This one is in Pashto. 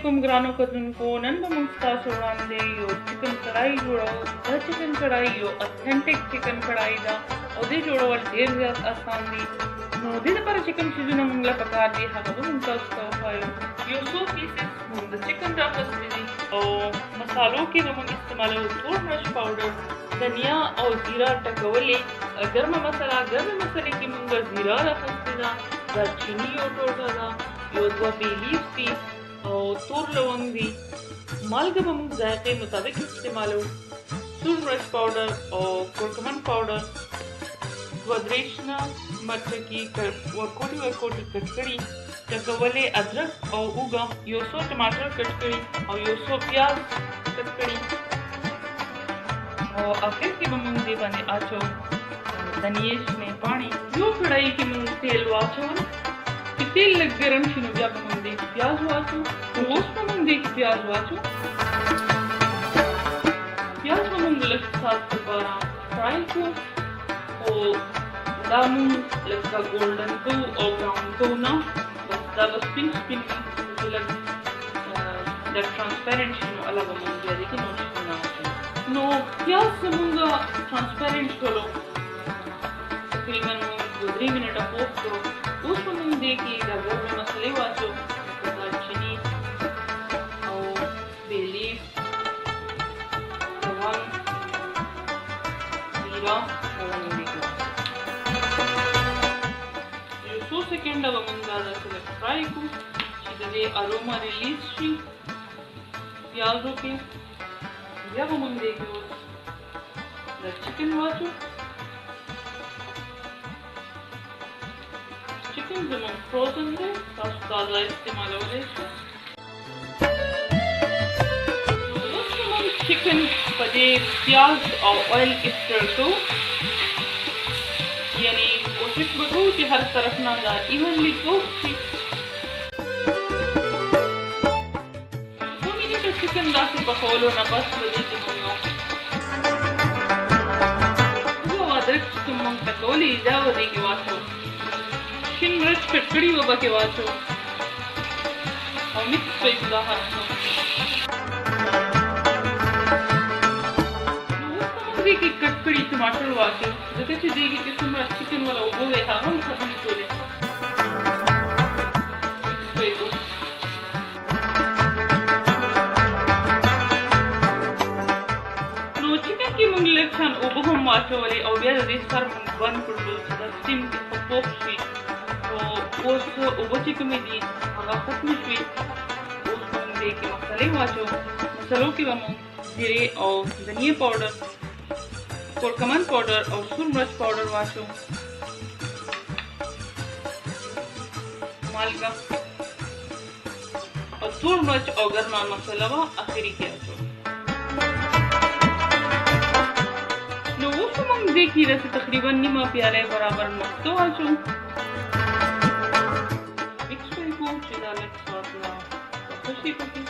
علیکم ګرانو کتونکو. نن به موږ ستاسو وړاندې یو چکن کړای جوړو. دا چکن کړای یو اتھنټک چکن کړای ده او دې جوړول ډېر زیات آسان دي. نو دې لپاره چې کوم څیزونه موږ له پکار دي هغه به موږ تاسو ته وښایو. یو څو پیسز موږ د چکن راخیستي دي او مسالو کې به موږ استعمالوو تور مرچ پاوډر، دنیا او زیره ټکولې، ګرمه مساله. ګرمې مسالې کې موږ زیره راخیستې ده، دارچیني یو ټوټه ده، یو دوه بې لیف دي او تور لونګ دي. مالګه به موږ ذایقې مطابق استعمالوو. سور مرچ پاوډر او کورکمن پاوډر، دوه درې شنه مرچکي ورکوټي کټ کړي، ټکولې ادرک او اوږه، یو څو ټماټر کټ کړي او یو څو پیاز کټ کړي. او اخر کې به موږ دې باندې اچوو دنیې شنې پاڼې. یو کړاهي کې موږ تیل واچول. چې تیل لږ ګرم شي نو بیا به موږ دې کې پیاز واچو. اوس به موږ دې کې پیاز واچو. پیاز به موږ لږ ساعت لپاره فرای کړو او دا موږ لږ ګولډن کوو او براون کوو نه، بس دا به سپین وي. چې لږ ټرانسپیرنټ شي نو هله به موږ بیا دې کې نور شیونه واچوو. نو پیاز زموږ ټرانسپیرنټ شولو، تقریبا موږ 2-3 منټه پوخ کړو. اوس به موږ دې کې دا ګرمې مسالې واچوو، دارچیني او بې لیف، لونګ، زیره، دا به موږ دې کې واچوو. یو څو سکنډه به موږ دا داسې لږ فرای کړو چې د دې اروما ریلیز شي پیازو کې. بیا به موږ دې کې اوس دا چکن واچو. چکن زموږ فروزن دی، تاسو تازه استعمالولی شئ. اوس به موږ چکن په دې پیاز او اویل کې سټر کوو، یعنې کوشش به کوو چې هر طرف نه دا ایونلی کوک شي. چکن داسې پخولو نه بس به دې کې موږ ادرک چې کوم موږ ټکولي دا به دې کې واچوو. شین مرچ کټ کړي به پکې واچوو او مکس به یې دا هر څه. نو اوس به موږ دې کې کټ کړي ټماټر واچوو، ځکه چې دې کې چې څومره چکن والا اوبه وې هغه هم ختمې شولې. اوبه هم واچولې او بیا د دې سر موږ بند کړلو چې دا سټیم کې ښه پوخ شي. نو اوس اوبه چې کومې دي هغه ختمې شوې. اوس موږ دې کې مسالې واچوو. مسالو کې به موږ زیرې او دنیې پاوډر، کورکمن پاوډر او سور مرچ پاوډر واچوو. مالګه او تور مرچ او ګرمه مساله به اخري کې اچوو. دې کې رسې تقریبا نیمه پیاله برابر مستو واچوو. مکس به یې کوو چې دا لږ سواد لا پخه شي پکې.